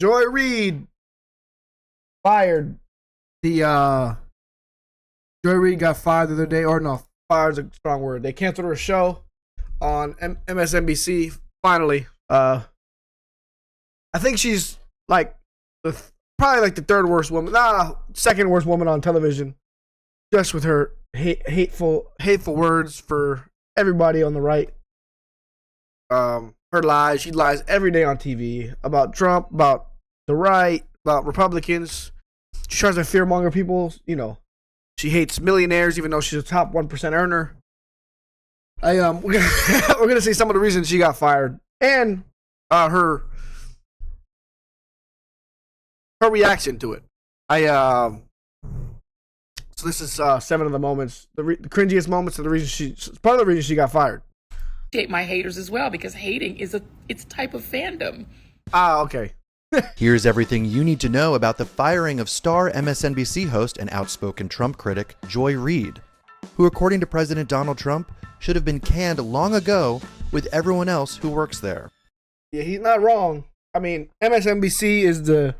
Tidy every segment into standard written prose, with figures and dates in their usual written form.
Joy Reid fired. The Joy Reid got fired the other day, or no, fired is a strong word. They canceled her show on MSNBC. Finally, I think she's like probably like the third worst woman, second worst woman on television, just with her hateful words for everybody on the right. Her lies. She lies every day on TV about Trump, about the right, about Republicans. She tries to fearmonger people. You know, she hates millionaires, even though she's a top 1% earner. We're gonna see some of the reasons she got fired and her reaction to it. So this is 7 of the moments, the cringiest moments, and part of the reason she got fired. Hate my haters as well, because hating is it's a type of fandom. Okay. Here's everything you need to know about the firing of star MSNBC host and outspoken Trump critic Joy Reid, who, according to President Donald Trump, should have been canned long ago with everyone else who works there. Yeah, he's not wrong. I mean, MSNBC is the...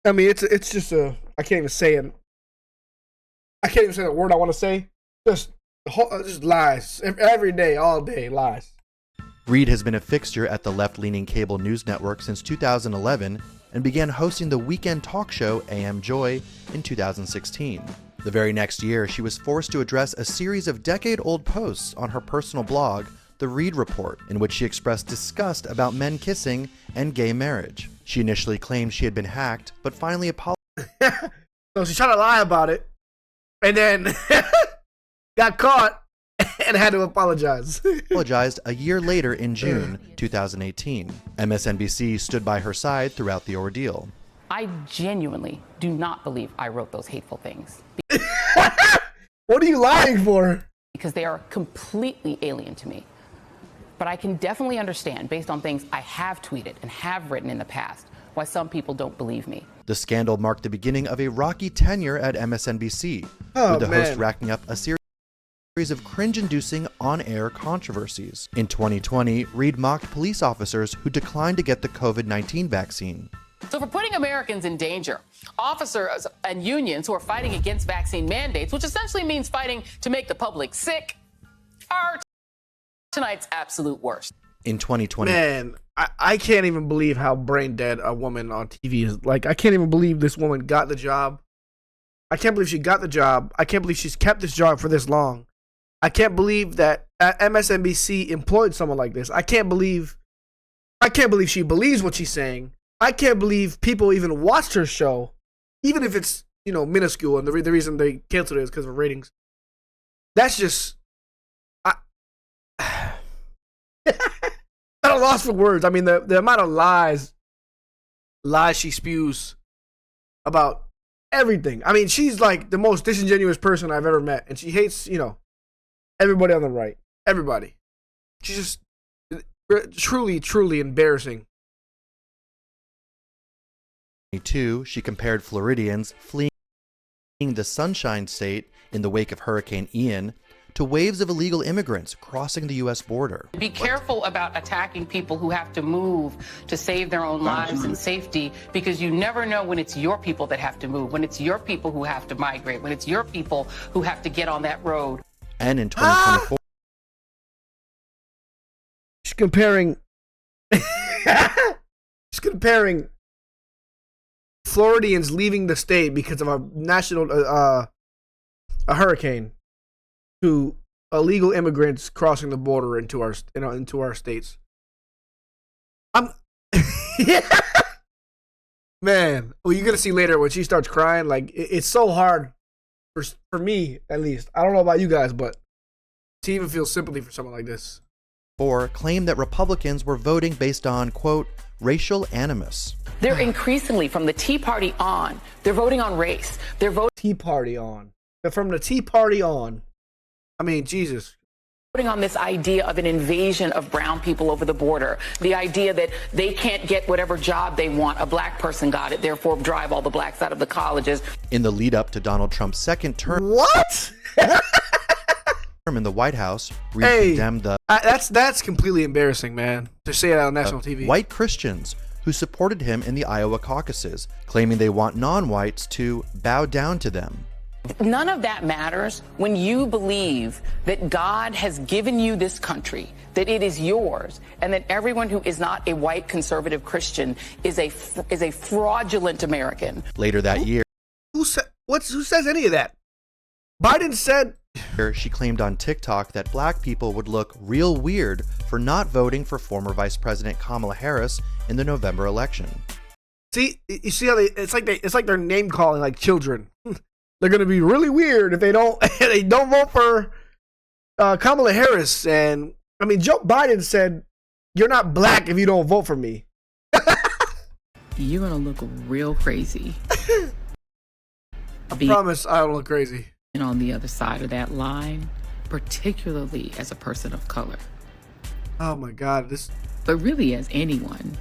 I mean, it's just a... I can't even say it. I can't even say the word I want to say. Just lies. Every day, all day, lies. Reid has been a fixture at the left-leaning cable news network since 2011 and began hosting the weekend talk show AM Joy in 2016. The very next year, she was forced to address a series of decade-old posts on her personal blog, The Reid Report, in which she expressed disgust about men kissing and gay marriage. She initially claimed she had been hacked, but finally apologized. So she tried to lie about it, and then got caught and had to apologize. Apologized a year later in June 2018. MSNBC stood by her side throughout the ordeal. I genuinely do not believe I wrote those hateful things. What are you lying for? Because they are completely alien to me. But I can definitely understand, based on things I have tweeted and have written in the past, why some people don't believe me. The scandal marked the beginning of a rocky tenure at MSNBC, with the host racking up a series of cringe-inducing on-air controversies. In 2020, Reid mocked police officers who declined to get the COVID-19 vaccine. So for putting Americans in danger, officers and unions who are fighting against vaccine mandates, which essentially means fighting to make the public sick, are tonight's absolute worst. In 2020, man, I can't even believe how brain dead a woman on TV is. Like, I can't even believe this woman got the job. I can't believe she got the job. I can't believe she's kept this job for this long. I can't believe that MSNBC employed someone like this. I can't believe she believes what she's saying. I can't believe people even watched her show, even if it's, you know, minuscule, and the reason they canceled it is because of ratings. That's just... I'm at a loss for words. I mean, the amount of lies she spews about everything. I mean, she's like the most disingenuous person I've ever met, and she hates, you know, everybody on the right. Everybody. She's just truly, truly embarrassing. She compared Floridians fleeing the Sunshine State in the wake of Hurricane Ian to waves of illegal immigrants crossing the U.S. border. Be careful about attacking people who have to move to save their own lives and safety, because you never know when it's your people that have to move, when it's your people who have to migrate, when it's your people who have to get on that road. And in 2024... She's comparing Floridians leaving the state because of a national a hurricane to illegal immigrants crossing the border into our states. Man, well, you're gonna see later when she starts crying. Like, it's so hard for me, at least. I don't know about you guys, but to even feel sympathy for someone like this. Or claimed that Republicans were voting based on, quote, racial animus. They're increasingly, from the Tea Party on, they're voting on race. They're voting Tea Party on. They're from the Tea Party on. I mean, Jesus. Voting on this idea of an invasion of brown people over the border. The idea that they can't get whatever job they want. A black person got it, therefore drive all the blacks out of the colleges. In the lead up to Donald Trump's second term. What? in the White House, Reid condemned the that's completely embarrassing, man, to say that on national TV. white Christians who supported him in the Iowa caucuses, claiming they want non-whites to bow down to them. None of that matters when you believe that God has given you this country, that it is yours, and that everyone who is not a white conservative Christian is a fraudulent American. Later that year, Who says any of that? Biden said. she claimed on TikTok that black people would look real weird for not voting for former Vice President Kamala Harris in the November election. See, you see how it's like they're name calling like children. They're gonna be really weird if they don't vote for Kamala Harris. And I mean, Joe Biden said, "You're not black if you don't vote for me." You're gonna look real crazy. I promise I don't look crazy. And on the other side of that line, particularly as a person of color. Oh my God, But really as anyone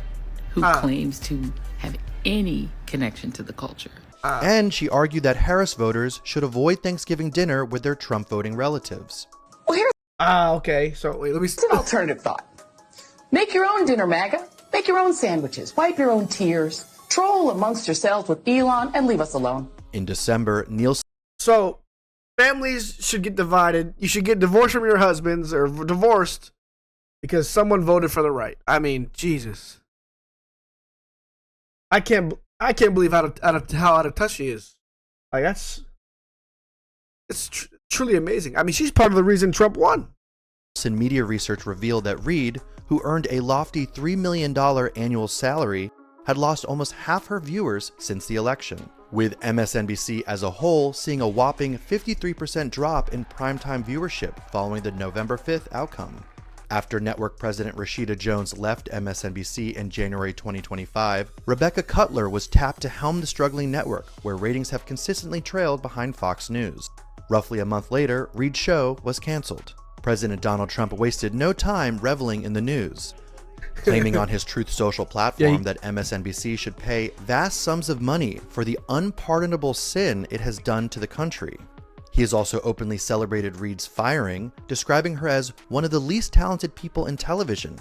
who claims to have any connection to the culture. And she argued that Harris voters should avoid Thanksgiving dinner with their Trump voting relatives. Well, here's okay. So wait, let me. an alternative thought. Make your own dinner, MAGA. Make your own sandwiches. Wipe your own tears. Troll amongst yourselves with Elon and leave us alone. In December, Neil. So families should get divided. You should get divorced from your husbands or divorced because someone voted for the right. I mean, Jesus. I can't believe how out of touch she is. Like it's truly amazing. I mean, she's part of the reason Trump won. Media research revealed that Reid, who earned a lofty $3 million annual salary, had lost almost half her viewers since the election, with MSNBC as a whole seeing a whopping 53% drop in primetime viewership following the November 5th outcome. After network president Rashida Jones left MSNBC in January 2025, Rebecca Cutler was tapped to helm the struggling network, where ratings have consistently trailed behind Fox News. Roughly a month later, Reid's show was canceled. President Donald Trump wasted no time reveling in the news, claiming on his Truth Social platform that MSNBC should pay vast sums of money for the unpardonable sin it has done to the country. He has also openly celebrated Reid's firing, describing her as one of the least talented people in television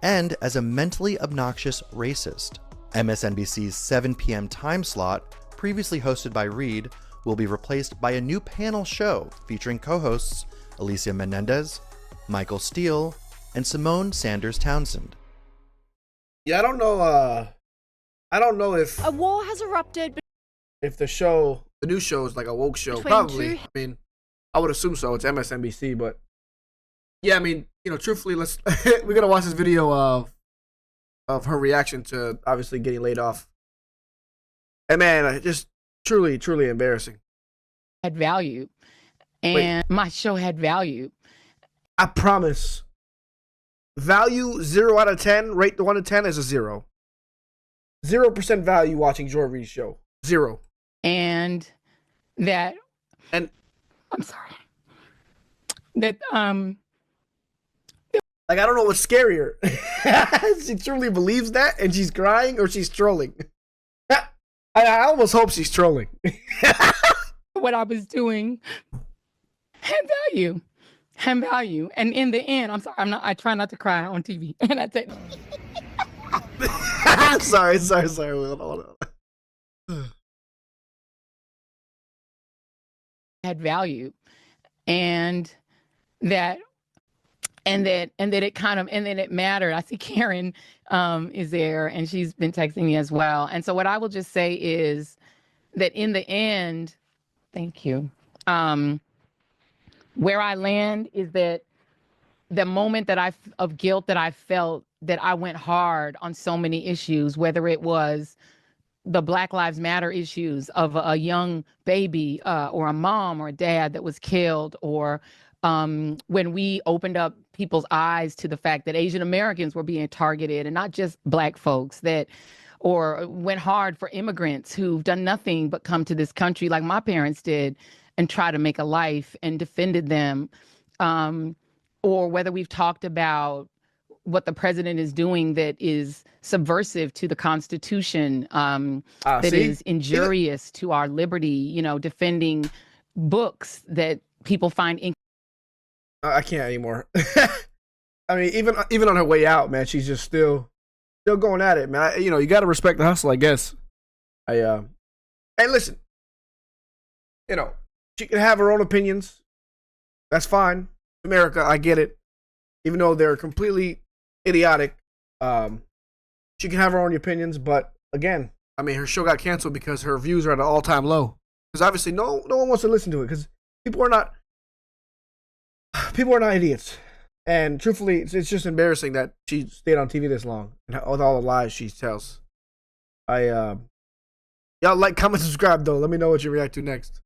and as a mentally obnoxious racist. MSNBC's 7 p.m. time slot, previously hosted by Reid, will be replaced by a new panel show featuring co-hosts Alicia Menendez, Michael Steele, and Simone Sanders Townsend. Yeah, I don't know if a war has erupted. If the new show is like a woke show, probably. I mean, I would assume so. It's MSNBC, but yeah, I mean, truthfully, we gotta watch this video of her reaction to obviously getting laid off. And man, just truly embarrassing. Had value, and my show had value. I promise. Value 0 out of 10. Rate the 1 to 10 as a 0. 0% value watching Joy Reid's show. 0. And I'm sorry. That like, I don't know what's scarier. She truly believes that and she's crying, or she's trolling. I almost hope she's trolling. what I was doing had value. And in the end, I'm sorry, I try not to cry on TV. And I say sorry. Hold on. Had value, and that it mattered. I see Karen is there, and she's been texting me as well. And so what I will just say is that in the end, thank you. Where I land is that the moment of guilt that I felt, that I went hard on so many issues, whether it was the Black Lives Matter issues of a young baby or a mom or a dad that was killed, or when we opened up people's eyes to the fact that Asian Americans were being targeted and not just Black folks, or went hard for immigrants who've done nothing but come to this country like my parents did and try to make a life and defended them, or whether we've talked about what the president is doing that is subversive to the Constitution, that is injurious to our liberty, defending books that people find I can't anymore. I mean, even on her way out, man, she's just still going at it, man. You got to respect the hustle, I guess. Hey, listen, she can have her own opinions. That's fine. America, I get it. Even though they're completely idiotic, she can have her own opinions. But again, I mean, her show got canceled because her views are at an all-time low. Because obviously, no one wants to listen to it because people are not idiots. And truthfully, it's just embarrassing that she stayed on TV this long and with all the lies she tells. Y'all like, comment, subscribe though. Let me know what you react to next.